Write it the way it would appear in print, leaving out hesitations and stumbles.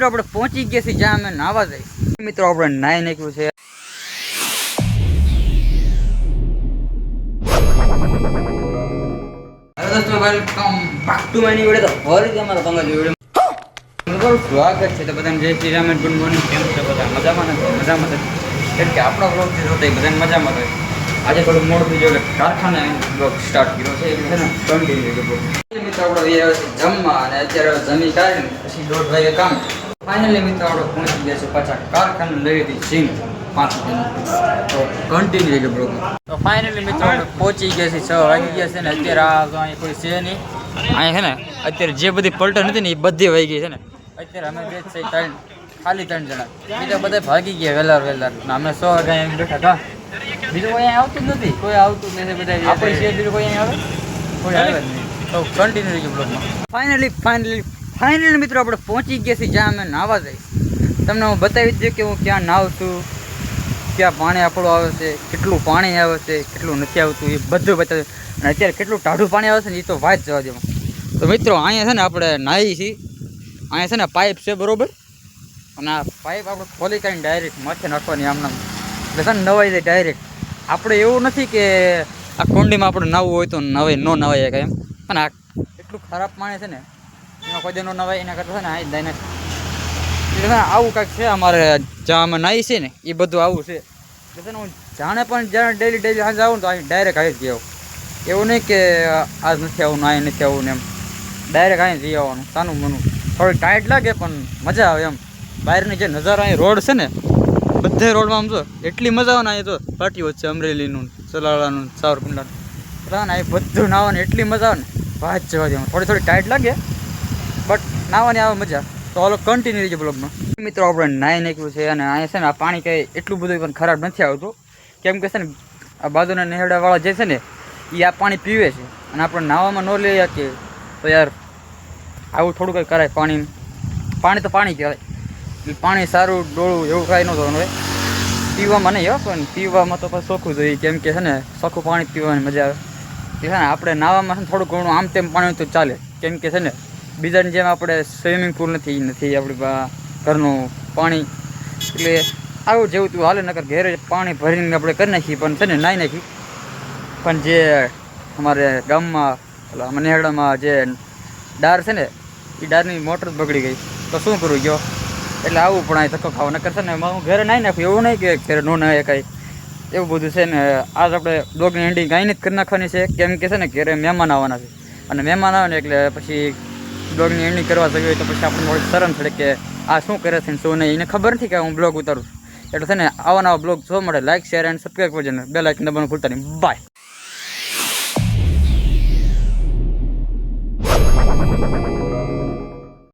આપણે પહોંચી ગયા છીએ જ્યાં અમે નાવા જઈશ મિત્રો આપણે નાઈ નાખ્યું છે દોસ્તો welcome back to my new video તો ફરી તમારા પંગા વિડિયો સ્વાગત છે તો બધાને જય શ્રી રામ ગુડ મોર્નિંગ કેમ છે બધા મજામાં કેમ કે આપણો બ્લોગ જે જોતા બધાને મજામાં હોય આજે થોડું મોડું થઈ ગયું કારખાને બ્લોગ સ્ટાર્ટ કર્યો છે એટલે છે ને કન્ટિન્યુ બ્લોગ મિત્રો આપણે જમવા અને અત્યારે જમી કાઢીને પછી 1:30 વાગે કામ ફાઇનલી મિત્રો આપણે પહોંચી ગયા છે પાછા કારખાને લઈ હતી સિંગ 5 મિનિટ તો કન્ટિન્યુ છે બ્લોગ તો ફાઇનલી મિત્રો આપણે પહોંચી ગયા છે 6 વાગી ગયા છે ને અત્યારે આ તો અહીં કોઈ છે નહીં અહીંયા છે ને અત્યારે જે બધી પલટન હતી ને એ બધી વાગી ગઈ છે ને અત્યારે અમે બે છે ખાલી 3 જણા બીજા બધા ભાગી ગયા વહેલા અમે 100 વાગે અહીં બેઠા હતા બીજું કોઈ અહીંયા આવતું જ નથી કોઈ આવતું જ નથી બધા આપણે છે બીજું કોઈ અહીંયા આવે કોઈ આવે જ નહીં તો કન્ટિન્યુ છે બ્લોગમાં ફાઇનલી મિત્રો આપણે પહોંચી ગયા છીએ જ્યાં અમે નાવા જઈશ તમને હું બતાવી દઉં કે હું ક્યાં નાવ છું ક્યાં પાણી આપણું આવે છે કેટલું પાણી આવે છે કેટલું નથી આવતું એ બધું બતાવ્યું અને અત્યારે કેટલું ટાઢું પાણી આવે છે ને એ તો વાત જવા દેવા તો મિત્રો અહીંયા છે ને આપણે નાહી છીએ અહીંયા છે ને પાઇપ છે બરાબર અને આ પાઇપ આપણે ખોલી કાઢીને ડાયરેક્ટ માથે નાખવાની આમનામ એટલે છે ને નવાઈ જાય ડાયરેક્ટ આપણે એવું નથી કે આ કુંડીમાં આપણે નાહવું હોય તો નવાઈ ન નવાય કાંઈ એમ પણ આ એટલું ખરાબ પાણી છે ને એમાં કોઈ ન નવાય એના કરતાં છે ને આ દાઈને એટલે આવું કાંઈક છે અમારે જ્યાં અમે નાહી છે ને એ બધું આવું છે એટલે છે ને હું જાણે પણ જાણે ડેલી હાજર આવું ને તો અહીં ડાયરેક્ટ આવી જ આવું એવું નહીં કે આજ નથી આવું અહીં નથી આવું ને એમ ડાયરેક્ટ અહીં જઈ આવવાનું સાનું મનું થોડી ટાઈટ લાગે પણ મજા આવે એમ બહારની જે નજારો અહીં રોડ છે ને બધે રોડમાં આમ જો એટલી મજા આવે ને અહીં તો પાટીઓ છે અમરેલીનું સલાળાનું સાવરકુંડલાનું એટલે ને અહીં બધું નાહવાની એટલી મજા આવે ને વાત જવા દેવાનું થોડી ટાઈટ લાગે બટ નાહવાની આવે મજા તો હાલો કન્ટિન્યુ રહીએ બ્લોગમાં મિત્રો આપણે નાહી નાખ્યું છે અને અહીંયા છે ને આ પાણી કંઈ એટલું બધું પણ ખરાબ નથી આવતું કેમ કે છે ને આ બાજુના નેહડાવાળા જે છે ને એ આ પાણી પીવે છે અને આપણે નાહવામાં ન લઈ શકીએ તો યાર આવું થોડું કંઈ કરાય પાણી તો પાણી કહેવાય એટલે પાણી સારું ડોળું એવું કાંઈ ન થવાનું હોય પીવામાં નહીં હો પણ પીવામાં તો પછી ચોખ્ખું જોઈએ કેમ કે છે ને ચોખ્ખું પાણી પીવાની મજા આવે એ છે ને આપણે નાહવામાં છે ને થોડું ઘણું આમ તેમ પાણી તો ચાલે કેમ કે છે ને બીજાની જેમ આપણે સ્વિમિંગ પૂલ નથી આપણી ઘરનું પાણી એટલે આવું જેવું તું હાલે નકર ઘેરે પાણી ભરીને આપણે કરી નાખીએ પણ છે ને નાહી નાખી પણ જે અમારે ગામમાં એટલે મનેહડામાં જે ડાર છે ને એ ડારની મોટર બગડી ગઈ તો શું કરવું ગયો એટલે આવું પણ અહીં ધક્કો ખાવા નકર છે ને હું ઘરે નાહી નાખું એવું નહીં કે ઘરે ન નાહે કાંઈ એવું બધું છે ને આજ આપણે ડોગની એન્ડિંગ કાંઈ જ કરી નાખવાની છે કેમ કે છે ને ઘરે મહેમાન આવવાના છે અને મહેમાન આવે ને એટલે પછી બ્લોગની એન્ડિંગ કરવા જવી હોય તો પછી આપણને થોડીક શરમ થડે કે આ શું કરે છે ને શું નહીં એને ખબર નથી કે હું બ્લોગ ઉતારું એટલે છે ને આવા નવા બ્લોગ જોવા મળે લાઈક શેર એન્ડ સબસ્ક્રાઈબ કરજો ને બેલ આઇકન દબાવવાનું ભૂલતા નહીં બાય.